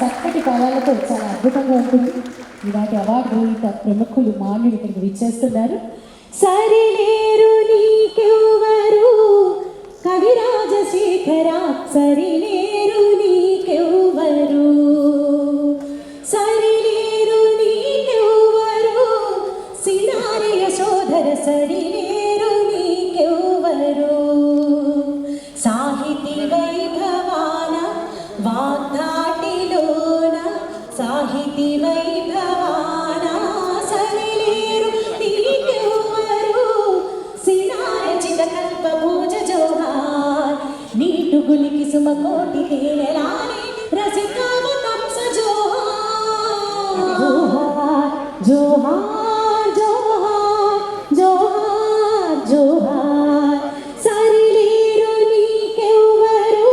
చక్కటి పదాలతో చాలా అద్భుతంగా ఉంటుంది. ఇలాంటి అవార్డు గ్రహీత ప్రముఖులు మాన్యులు ఇక్కడికి విచ్చేస్తున్నారు. సరిలేరు నీకెవ్వరు కవి రాజశేఖర, సరిలేరు నీకెవ్వరు, సరిలేరు నీకెవ్వరు సినారే యశోధర, సరిలేరు నీకెవ్వరు సాహితీ వైభవాన వాగ్దాటిలోన, సాహితీ వైభవాన సరిలేరు నీకెవ్వరు సినారే చిరకల్ప పూజ జోహార్, నీటు గులికి సుమకోటి తేనెలాని రసికావ కంస జోహార్, జోహార్ జోహార్ జోహార్ జోహార్ సరిలేరు నీకెవ్వరు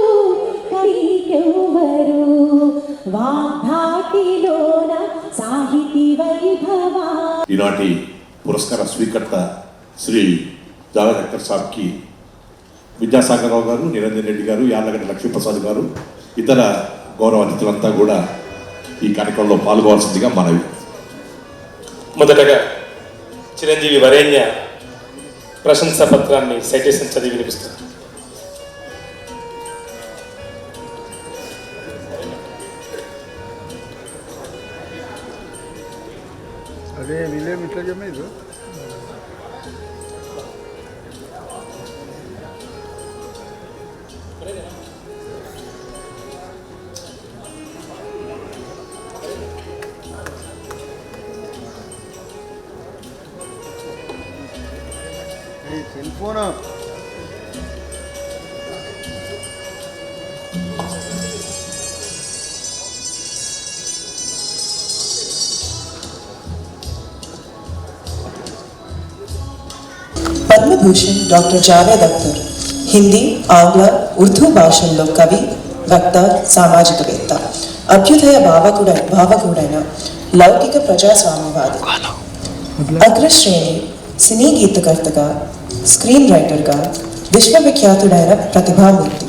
నీకెవ్వరు వాగ్దాటిలోన సాహితీ వైభవా. ఈనాటి పురస్కార స్వీకర్త శ్రీ జావేద్ అఖ్తర్ సాబ్కి విద్యాసాగర్ రావు గారు, నిరంజన్ రెడ్డి గారు, యార్లగడ్డ లక్ష్మీప్రసాద్ గారు, ఇతర గౌరవ అతిథులంతా కూడా ఈ కార్యక్రమంలో పాల్గొవాల్సిందిగా మనవి. మొదటగా చిరంజీవి వరేణ్య ప్రశంసా పత్రాన్ని సైటేషన్ చదివి వినిపిస్తారు. అదే వీళ్ళేమి ఇట్లా చెప్పలేదు. Cell phone Padma Bhushan doctor Javed Akhtar Hindi, ఆంగ్ల, ఉర్దూ భాషల్లో కవి, వక్త, సామాజికవేత్త, అభ్యుదయ భావకుడైన లౌకిక ప్రజాస్వామ్యవాది, అగ్రశ్రేణి సినీ గీతకర్తగా, స్క్రీన్ రైటర్గా విశ్వవిఖ్యాతుడైన ప్రతిభామూర్తి.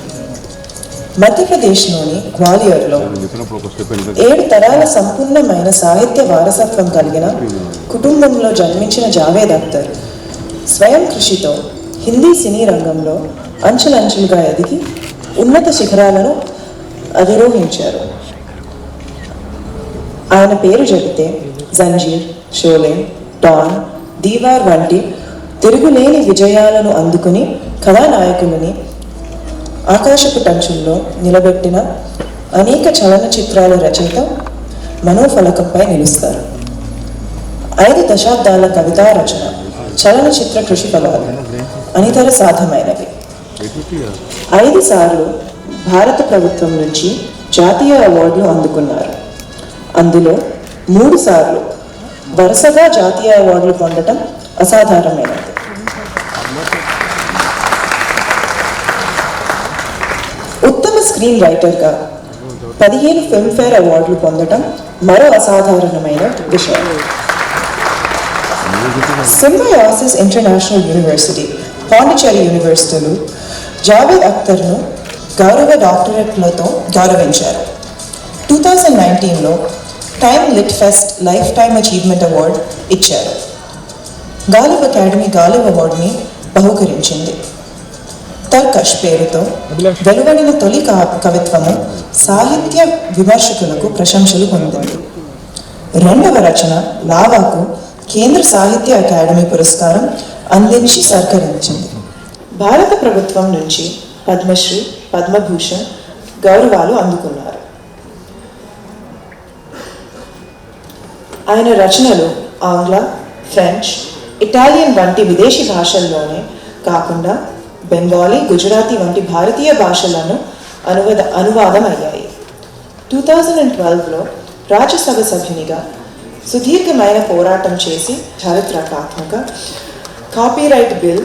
మధ్యప్రదేశ్లోని గ్వాలియర్లో 7 తరాల సంపూర్ణమైన సాహిత్య వారసత్వం కలిగిన కుటుంబంలో జన్మించిన జావేద్ అఖ్తర్ స్వయం కృషితో హిందీ సినీ రంగంలో అంచెలంచెలుగా ఎదిగి ఉన్నత శిఖరాలను అధిరోహించారు. ఆయన పేరు చెబితే జంజీర్, షోలే, డాన్, దీవార్ వంటి తిరుగులేని విజయాలను అందుకుని కథానాయకులని ఆకాశపు టంచుల్లో నిలబెట్టిన అనేక చలనచిత్రాల రచయిత మనోఫలకంపై నిలుస్తారు. 5 దశాబ్దాల కవితా రచన, చలనచిత్ర కృషి ఫలాలు అనితర సాధ్యమైనవి. 5 సార్లు భారత ప్రభుత్వం నుంచి జాతీయ అవార్డులు అందుకున్నారు. అందులో 3 సార్లు వరుసగా జాతీయ అవార్డులు పొందడం అసాధారణమైనది. ఉత్తమ స్క్రీన్ రైటర్గా 15 ఫిల్మ్ఫేర్ అవార్డులు పొందడం మరో అసాధారణమైన విషయం. సింబయాసిస్ ఇంటర్నేషనల్ యూనివర్సిటీ, పాండిచేరి యూనివర్సిటీలు జావేద్ అఖ్తర్ను గౌరవ డాక్టరేట్లతో గౌరవించారు. 2019లో time lit fest lifetime achievement award ఇచ్చారు. గాలివ్ అకాడమీ గాలివ్ అవార్డుని బహుకరించింది. తర్కష్ పేరుతో వెలువడిన తొలి కవిత్వము సాహిత్య విమర్శకులకు ప్రశంసలు పొందింది. 2వ రచన లావాకు కేంద్ర సాహిత్య అకాడమీ పురస్కారం అందించి సత్కరించింది. భారత ప్రభుత్వం నుంచి పద్మశ్రీ, పద్మభూషణ్ గౌరవాలు అందుకున్నారు. ఆయన రచనలు ఆంగ్ల, ఫ్రెంచ్, ఇటాలియన్ వంటి విదేశీ భాషల్లోనే కాకుండా బెంగాలీ, గుజరాతీ వంటి భారతీయ భాషలను అనువాదం అయ్యాయి. 2012లో రాజ్యసభ సభ్యునిగా సుదీర్ఘమైన పోరాటం చేసి చారిత్రాత్మక కాపీరైట్ బిల్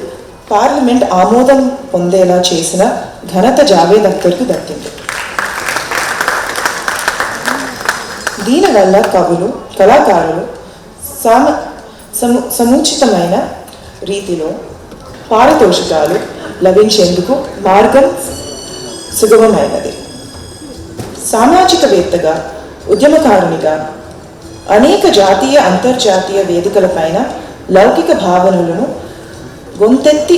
పార్లమెంట్ ఆమోదం పొందేలా చేసిన ఘనత జావేద్ అఖ్తర్కు దక్కింది. దీనివల్ల కవులు, కళాకారులు సముచితమైన రీతిలో పారితోషికాలు లభించేందుకు మార్గం సుగమమైనది. సామాజికవేత్తగా ఉద్యమకారునిగా అనేక జాతీయ అంతర్జాతీయ వేదికలపైన లౌకిక భావనలను గొంతెత్తి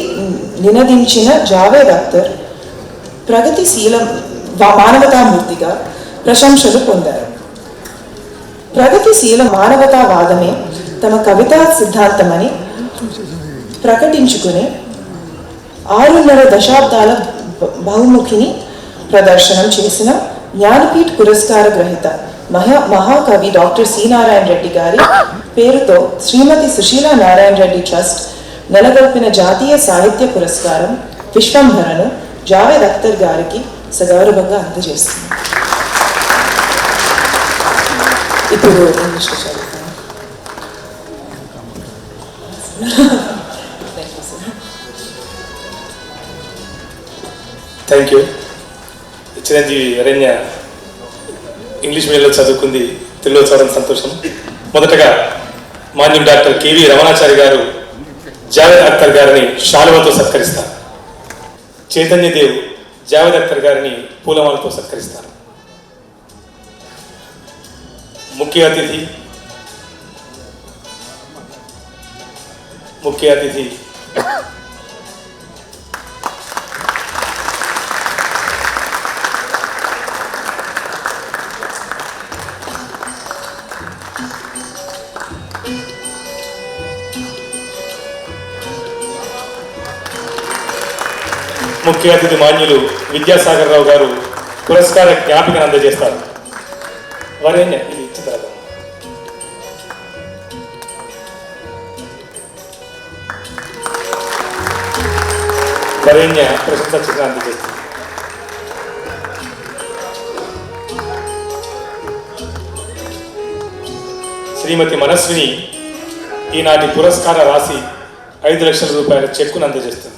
నినదించిన జావేద్ అఖ్తర్ ప్రగతిశీల మానవతామూర్తిగా ప్రశంసలు పొందారు. ప్రగతిశీల మానవతావాదమే తమ కవితా సిద్ధాంతమని ప్రకటించుకుని 6.5 దశాబ్దాల బహుముఖిని ప్రదర్శనం చేసిన జ్ఞానపీఠ్ పురస్కార గ్రహీత మహాకవి డాక్టర్ సి.నారాయణ రెడ్డి గారి పేరుతో శ్రీమతి సుశీలా నారాయణ రెడ్డి ట్రస్ట్ నెలకొల్పిన జాతీయ సాహిత్య పురస్కారం విశ్వంభరను జావేద్ అఖ్తర్ గారికి సగౌరవంగా అందజేస్తుంది. ఇప్పుడు ఇంగ్లీష్లో చదువుతాను. Thank you. Chiranjeevi Varenya English మీడియంలో చదువుకుంది, తెలుగులో చదవడం సంతోషం. మొదటగా మాన్యులు డాక్టర్ కెవి రమణాచారి గారు జావేద్ అఖ్తర్ గారిని శాలువతో సత్కరిస్తారు. చైతన్యదేవ్ జావేద్ అఖ్తర్ గారిని పూలమాలతో సత్కరిస్తారు. ముఖ్య అతిథి మాన్యులు విద్యాసాగర్ రావు గారు పురస్కార జ్ఞాపికను అందజేస్తారు. వరేణ్య ఇది ఇచ్చిన తర్వాత వరేణ్య ప్రశంసా చిత్రం అందజేస్తారు. శ్రీమతి మనస్విని ఈనాటి పురస్కార రాశి 5 లక్షల రూపాయల చెక్కును అందజేస్తుంది.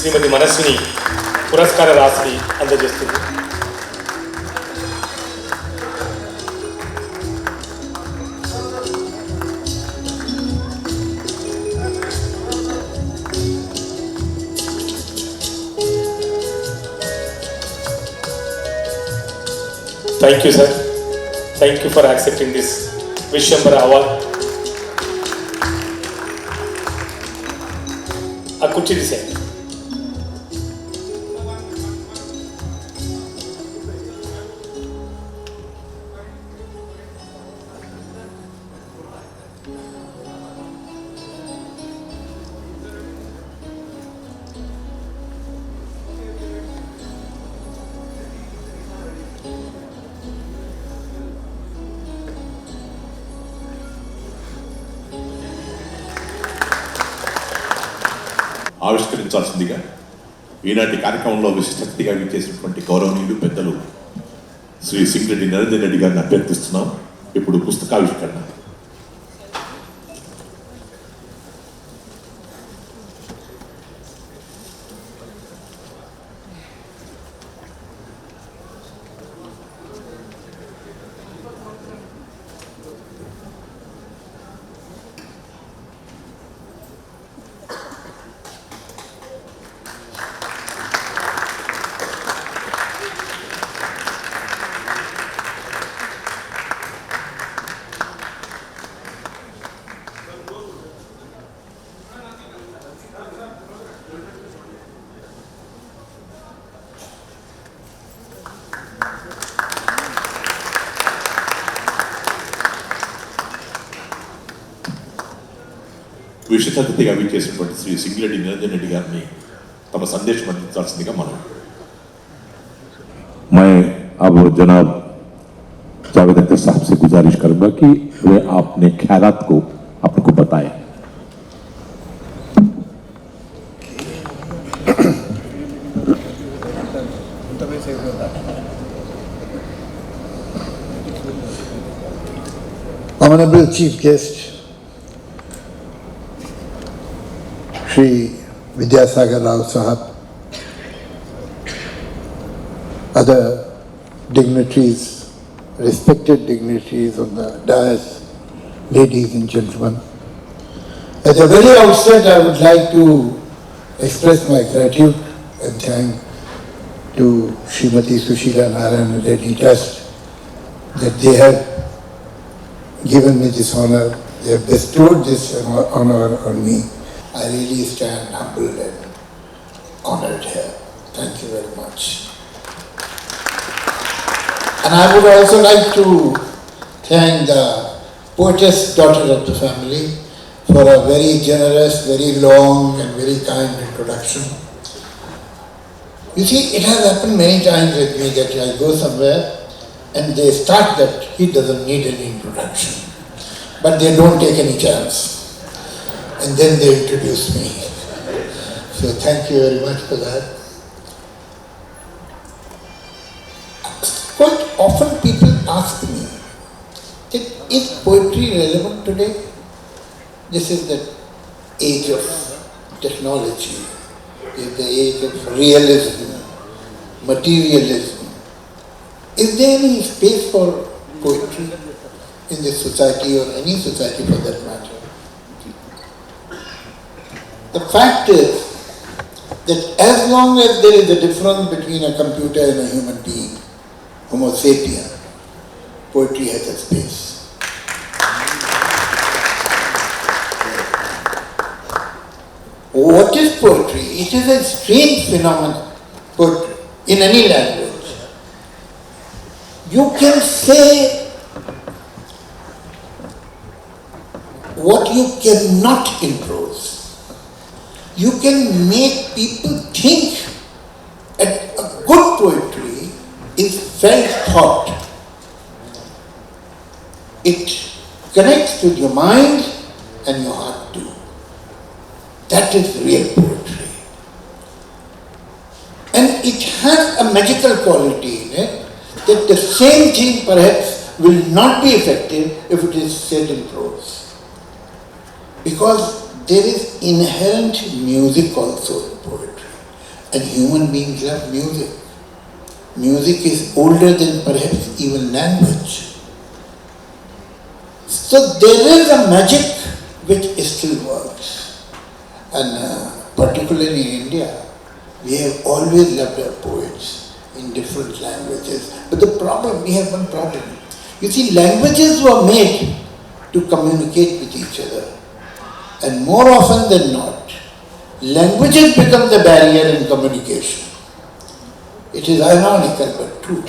శ్రీమతి మనస్విని పురస్కార రాశిని అందజేస్తుంది. Thank you sir. Thank you for accepting this Vishwambhara award. ఆ కుర్చీ తీసేయండి. ఆవిష్కరించాల్సిందిగా ఈనాటి కార్యక్రమంలో విశిష్ట అతిథిగా చేసినటువంటి గౌరవనీయులు పెద్దలు శ్రీ సింగిరెడ్డి నరేందర్ రెడ్డి గారిని అభ్యర్థిస్తున్నాం. ఇప్పుడు పుస్తకావిష్కరణ. విశిష్ట అతిథిగా చేసినటువంటి శ్రీ సింగిరెడ్డి నిరంజన్ రెడ్డి గారిని తమ సందేశం అందించాల్సిందిగా మనం. मैं अब जनाब जावेद अख्तर साहब से गुजारिश करूंगा कि वे अपने ख्यालात को आपको बताएं. Honorable Chief Guest, Shri Vidyasagar Rao Sahab, other dignitaries, respected dignitaries on the dais, ladies and gentlemen. At the very outset, I would like to express my gratitude and thank to Srimati Sushila Narayan Reddy Trust that they have given me this honor, they have bestowed this honor on me. I really stand humbled and honored here. Thank you very much. And I would also like to thank the poetess daughter of the family for a very generous, very long and very kind introduction. You see, it has happened many times with me that I go somewhere and they start that he doesn't need any introduction, but they don't take any chance. And then they introduce me. So thank you very much for that. Quite often people ask me, is poetry relevant today? This is the age of technology, is the age of realism, materialism. Is there any space for poetry in this society or any society for that matter? The fact is that as long as there is a difference between a computer and a human being, Homo sapien, poetry has a space. What is poetry? It is a strange phenomenon, poetry, in any language. You can say what you cannot in prose. You can make people think that a good poetry is felt thought. It connects with your mind and your heart too. That is real poetry. And it has a magical quality in it that the same thing perhaps will not be effective if it is said in prose. Because there is inherent music also in poetry. And human beings love music. Music is older than perhaps even language. So there is a magic which still works. And particularly in India, we have always loved our poets in different languages. But the problem, we have one problem. You see, languages were made to communicate with each other. And more often than not, languages become the barrier in communication. It is ironical but true.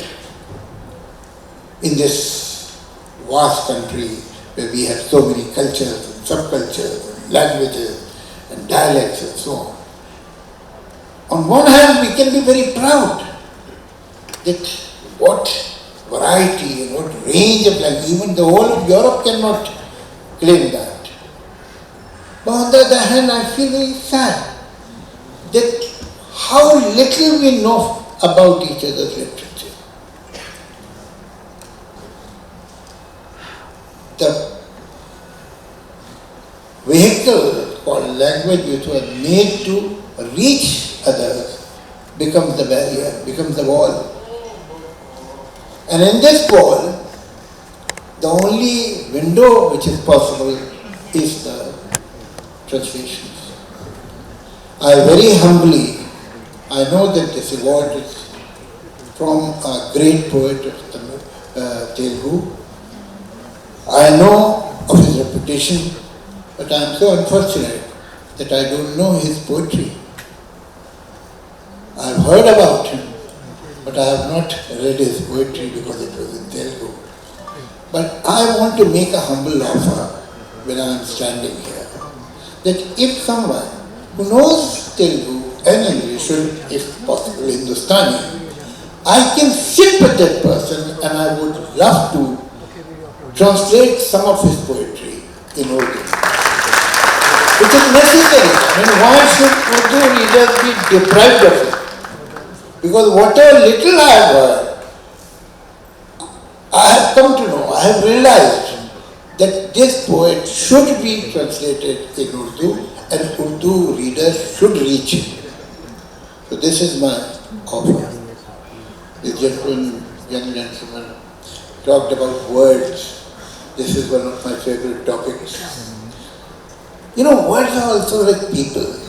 In this vast country where we have so many cultures and subcultures and languages and dialects and so on one hand we can be very proud that what variety and what range of language, even the whole of Europe cannot claim that. But on the other hand, I feel very sad that how little we know about each other's literature. The vehicle called language which was made to reach others becomes the barrier, becomes the wall. And in this wall, the only window which is possible is the translations. I very humbly, I know that this award is from a great poet of Telugu. I know of his reputation, but I am so unfortunate that I don't know his poetry. I have heard about him, but I have not read his poetry because it was in Telugu. But I want to make a humble offer when I am standing here, that if someone who knows Telugu and English, if possible Hindustani, I can sit with that person and I would love to translate some of his poetry in Urdu. It is necessary. I mean, why should Urdu readers be deprived of it? Because whatever little I have heard, I have come to know, I have realized that this poet should be translated in Urdu an Urdu reader should reach it. So this is my offer. The young gentleman talked about words. This is one of my favorite topics. You know, words are also like people.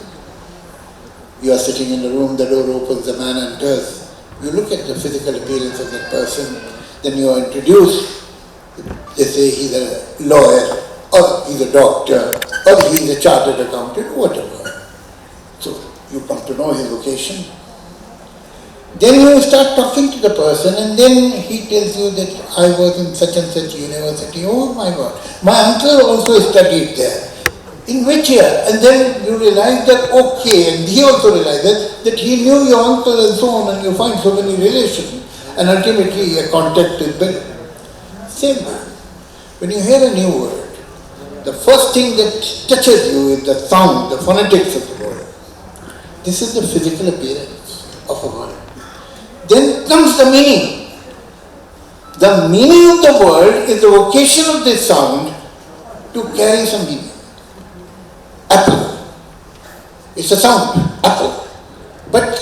You are sitting in the room, the door opens, the man enters. You look at the physical appearance of that person, then you are introduced. They say he's a lawyer, or he's a doctor, or he's a chartered accountant, whatever. So you come to know his vocation. Then you start talking to the person, and then he tells you that I was in such and such university. Oh my God, my uncle also studied there. In which year? And then you realize that, okay, and he also realizes that he knew your uncle and so on, and you find so many relations, and ultimately a contact is built. Same way. When you hear a new word, the first thing that touches you is the sound, the phonetics of the word. This is the physical appearance of a word. Then comes the meaning. The meaning of the word is the vocation of this sound to carry some meaning. Apple. It's a sound, apple. But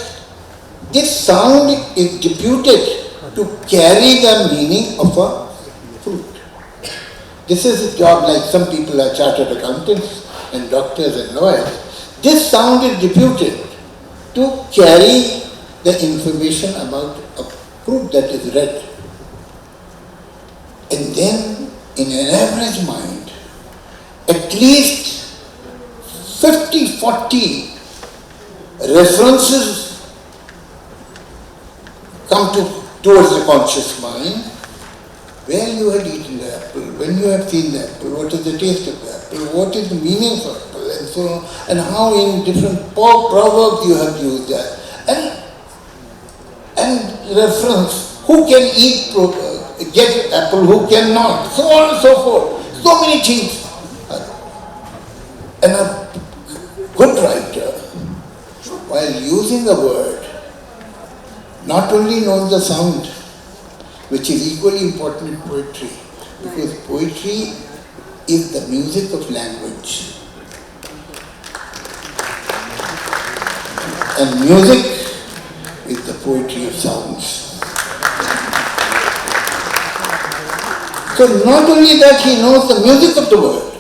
this sound is deputed to carry the meaning of a fruit. This is a job, like some people are chartered accountants and doctors and lawyers. This sound is deputed to carry the information about a fruit that is red. And then, in an average mind, at least 50-40 references come towards the conscious mind. Where you had eaten the apple, when you have seen the apple, what is the taste of the apple, what is the meaning of apple, and so on, and how in different proverbs you have used that. And reference, who can get apple, who cannot, so on and so forth. So many things. And a good writer, while using a word, not only knows the sound, which is equally important in poetry, because poetry is the music of language. And music is the poetry of sounds. So not only that he knows the music of the word,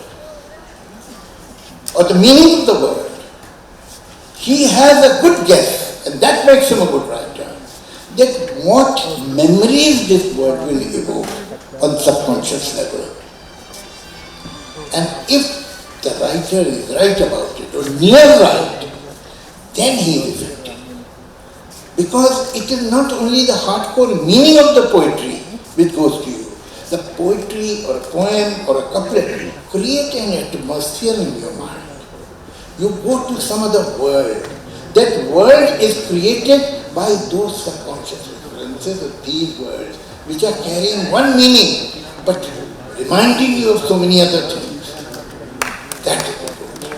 or the meaning of the word, he has a good guess, and that makes him a good writer, that what memories this word will evoke on subconscious level. And if the writer is right about it, or near right, then he is effective. Because it is not only the hardcore meaning of the poetry which goes to you. The poetry or a poem or a couplet create an atmosphere in your mind. You go to some other world. That world is created by those subconscious references of these words, which are carrying one meaning, but reminding you of so many other things. That is the poetry.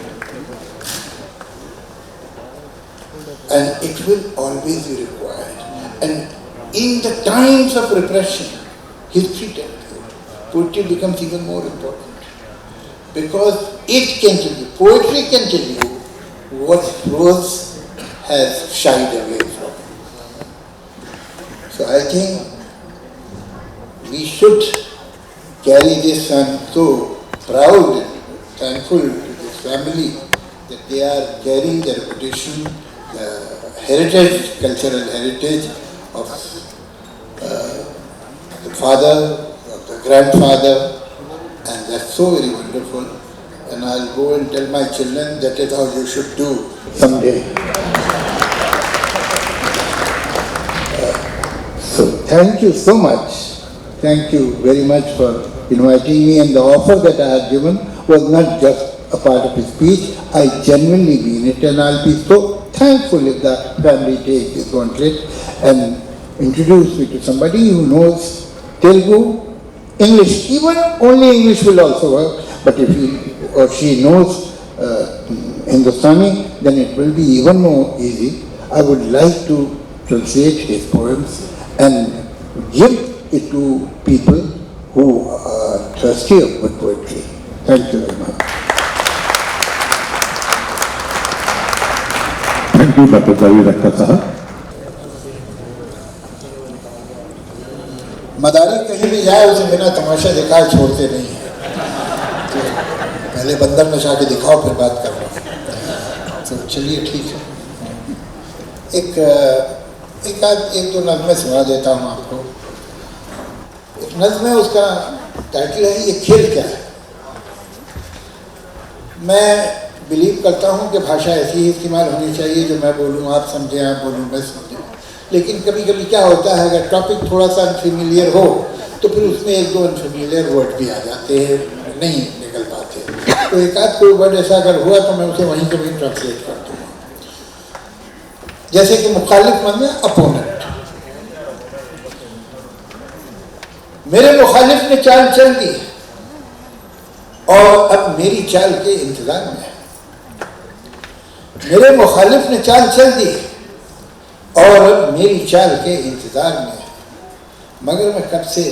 And it will always be required. And in the times of repression, history tells you, poetry becomes even more important. Because it can tell you, poetry can tell you what prose has shied away from. So I think we should carry this. I'm so proud and thankful to this family that they are carrying the reputation, the heritage, cultural heritage of the father, of the grandfather, and that's so very wonderful. And I'll go and tell my children that is how you should do someday. So thank you so much. Thank you very much for inviting me, and the offer that I have given was not just a part of his speech. I genuinely mean it, and I'll be so thankful if the family takes this gauntlet and introduce me to somebody who knows Telugu, English. Even only English will also work, but if he or she knows Hindustani, then it will be even more easy. I would like to translate his poems and give it to people who are thirsty of good poetry. Thank you very much. Thank you doctor Javed Akhtar साहब। मदारी कहीं भी जाए उसे बिना तमाशा दिखाए छोड़ते नहीं है, तो पहले बंदर नचा के दिखाओ फिर बात कर लो। तो चलिए ठीक है, एक दो नज़में सुना देता हूँ आपको। एक नज़्म है, उसका टाइटल है ये खेल क्या है। मैं बिलीव करता हूँ कि भाषा ऐसी ही इस्तेमाल होनी चाहिए, जो मैं बोलूँ आप समझें, आप बोलूँ मैं समझूँ। लेकिन कभी कभी क्या होता है, अगर टॉपिक थोड़ा सा अनफेमिलियर हो तो फिर उसमें एक दो अनफेमिलियर वर्ड भी आ जाते हैं, नहीं निकल पाते। तो एक आध कोई वर्ड ऐसा अगर हुआ तो मैं उसे वहीं कभी ट्रांसलेट कर दूँगा। जैसे कि मुखालिफ मतलब अपोनेंट। मेरे मुखालिफ ने चाल चल दी और अब मेरी चाल के इंतजार में है। मेरे मुखालिफ ने चाल चल दी और अब मेरी चाल के इंतजार में है। मगर मैं कब से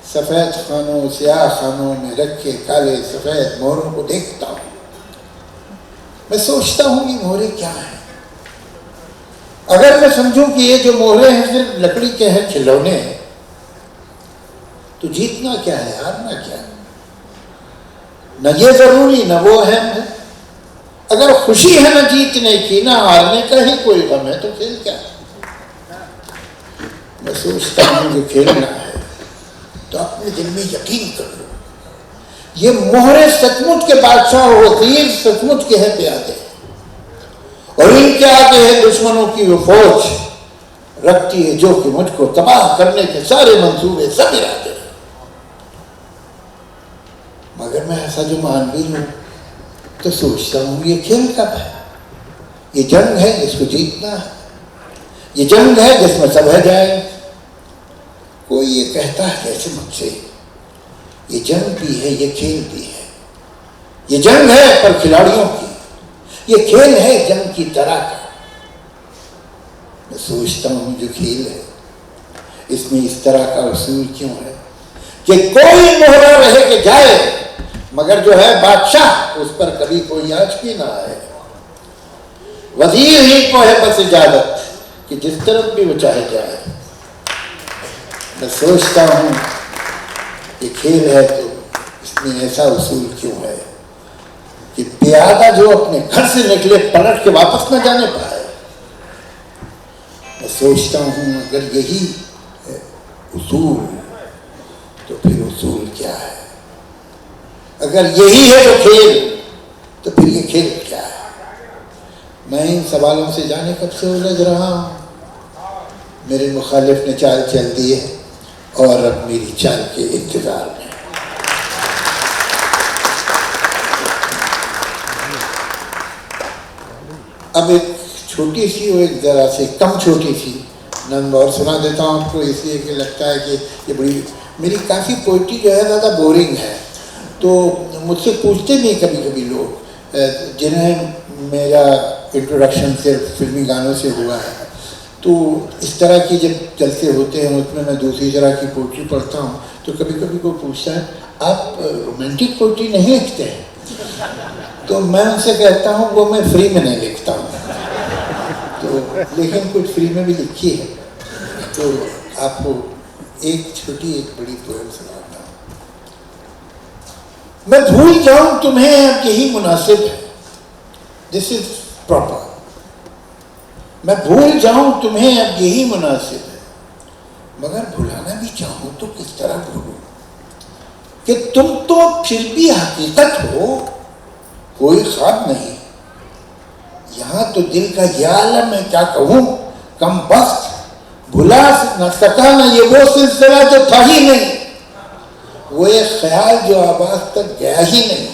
सफ़ेद खानों स्याह खानों में रखे काले सफ़ेद मोहरों को देखता हूँ। मैं सोचता हूँ ये मोहरे क्या हैं। अगर मैं समझूं कि ये जो मोहरे हैं सिर्फ लकड़ी के हैं, खिलौने हैं, तो जीतना क्या है, हारना क्या है। न ये जरूरी न वो अहम है। अगर खुशी है न जीतने की, ना हारने का ही कोई गम है, तो खेल क्या है। मैं सोचता हूँ जो खेलना है तो अपने दिल में यकीन कर लो, ये मोहरे सचमुच के बादशाह होती है, सचमुच के हैं प्यादे, और इनके आगे है दुश्मनों की वो फौज, रखती है जो कि मुझको तबाह करने के सारे मंसूबे सब इरादे। मगर मैं ऐसा जो मान भी लूं तो सोचता हूं ये खेल कब है। ये जंग है जिसको जीतना है, ये जंग है जिसमें सब है जाए। कोई ये कहता है जैसे मुझसे ये जंग भी है ये खेल भी है। ये जंग है पर खिलाड़ियों की, ये खेल है जंग की तरह का। मैं सोचता हूं जो खेल है इसमें इस तरह का उसूल क्यों है कि कोई मोहरा रहे कि जाए, मगर जो है बादशाह उस पर कभी कोई आँच भी ना आए। वजीर ही को है बस इजाजत कि जिस तरफ भी वो चाहे जाए। मैं सोचता हूँ ये खेल है तो इसमें ऐसा उसूल क्यों है कि प्यादा जो अपने घर से निकले पलट के वापस न जाने पाए। मैं सोचता हूँ अगर यही है उसूल तो फिर उसूल क्या है। अगर यही है जो खेल तो फिर ये खेल क्या है। मैं इन सवालों से जाने कब से उलझ रहा हूँ। मेरे मुखालिफ ने चाल चल दी है और अब मेरी चाल के इंतजार में। अब एक छोटी सी और एक ज़रा से कम छोटी सी नंद और सुना देता हूँ आपको, इसलिए कि लगता है कि ये बड़ी मेरी काफ़ी पोइट्री जो है ज़्यादा बोरिंग है। तो मुझसे पूछते नहीं कभी कभी लोग जिन्हें मेरा इंट्रोडक्शन सिर्फ फिल्मी गानों से हुआ है, तो इस तरह की जब जलसे होते हैं उसमें मैं दूसरी तरह की पोइट्री पढ़ता हूँ, तो कभी कभी कोई पूछता है आप रोमांटिक पोइट्री नहीं लिखते हैं। तो मैं उनसे कहता हूँ वो मैं फ्री में नहीं लिखता हूँ, तो लेकिन कुछ फ्री में भी लिखी है। तो आपको एक छोटी एक बड़ी पोएम सुनाता हूँ। मैं भूल जाऊं तुम्हें अब यही मुनासिब है, दिस इज प्रॉपर। मैं भूल जाऊं तुम्हें अब यही मुनासिब है, मगर भुलाना भी चाहूं तो किस तरह भूलूं कि तुम तो फिर भी हकीकत हो, कोई ख्वाब नहीं। यहां तो दिल का ये आलम है क्या कहूं, कम बख्त भुला न सका ना ये वो सिलसिला जो था ही नहीं, वो एक ख्याल जो आवाज तक गया ही नहीं,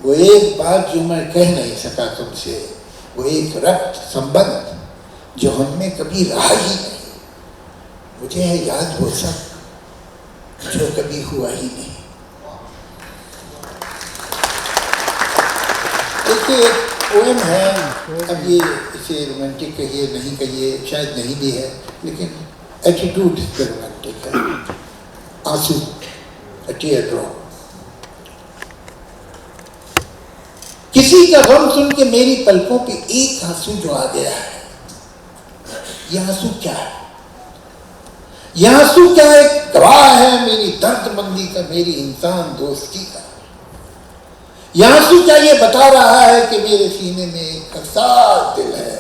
वो एक बात जो मैं कह नहीं सका तुमसे, वो एक रक्त संबंध जो हमने कभी रहा ही नहीं। मुझे है याद वो सब जो कभी हुआ ही नहीं। देखिए पोएम है, अब ये इसे रोमांटिक कहिए नहीं कहिए शायद नहीं भी है, लेकिन एटीट्यूड इस पर रोमांटिक है। आंसू, a tear drop। किसी का गम सुन के मेरी पलकों पे एक आंसू जो आ गया है, यह आंसू क्या है? यह आंसू क्या एक गवाह है मेरी दर्दमंदी का, मेरी इंसान दोस्ती का। यह आंसू क्या ये बता रहा है कि मेरे सीने में एक हसास दिल है,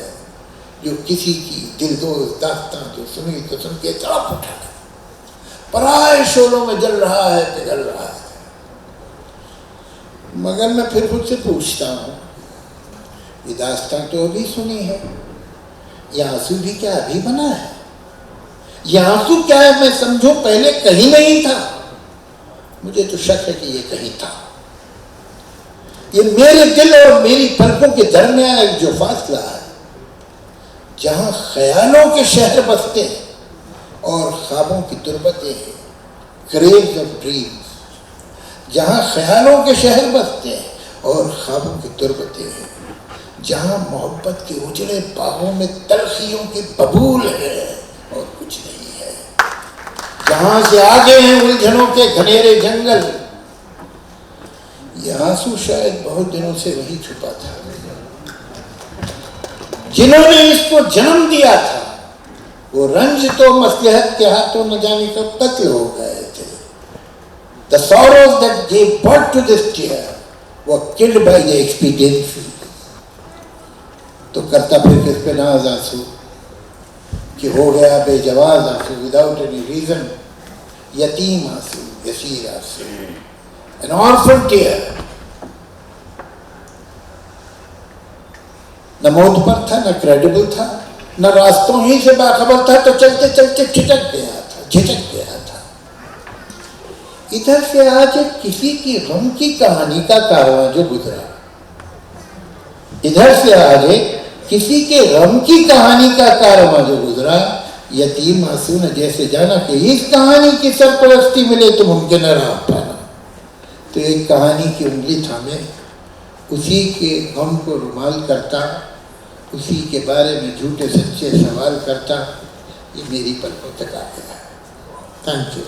जो किसी की दिलदोज दास्तां जो सुनी तो सुन के तड़प उठा, पराए शोलों में जल रहा है, पिघल रहा है। मगर मैं फिर खुद से पूछता हूँ, ये दास्तां तो अभी सुनी है, यह आंसू भी क्या अभी बना है? यह आंसू क्या है मैं समझूं पहले कहीं नहीं था? मुझे तो शक है कि ये कहीं था। ये मेरे दिल और मेरी पलकों के दरमियान एक जो फासला है, जहां ख्यालों के शहर बसते हैं और ख्वाबों की तुरबतें हैं, क्रेव्स ऑफ ड्रीम्स। जहां ख्यालों के शहर बसते हैं और ख्वाबों की तुरबतें हैं, जहां मोहब्बत के उजड़े बागों में तलखियों की बबूल है और कुछ नहीं है, जहां से आगे हैं उलझनों के घनेरे जंगल। यह आंसू शायद बहुत दिनों से वही छुपा था। जिन्होंने इसको जन्म दिया था, वो रंज तो मसलहत के हाथों न जाने कब कत्ल हो गए थे। The sorrows that gave birth to this tear were killed by the expediency. तो करता फिर किस पे नाज आंसू कि हो गया बेजवाज आंसू, विदाउट एनी रीजन, यतीम आंसू, यसीर आंसू, an orphan tear। न मोद पर था, न क्रेडिबल था, न रास्तों ही से बाखबर था, तो चलते चलते झिझक गया था। इधर से आज किसी की गम की कहानी का कारवां जो गुजरा, इधर से आज किसी के गम की कहानी का कारवां जो गुजरा, यतीम आंसू ने जैसे जाना कि इस कहानी की सरपरस्ती मिले तो मुमकिन न रहा पाना। तो एक कहानी की उंगली थामे उसी के गम को रुमाल करता, उसी के बारे में झूठे सच्चे सवाल करता, ये मेरी पलकों तक आ गया। Thank you.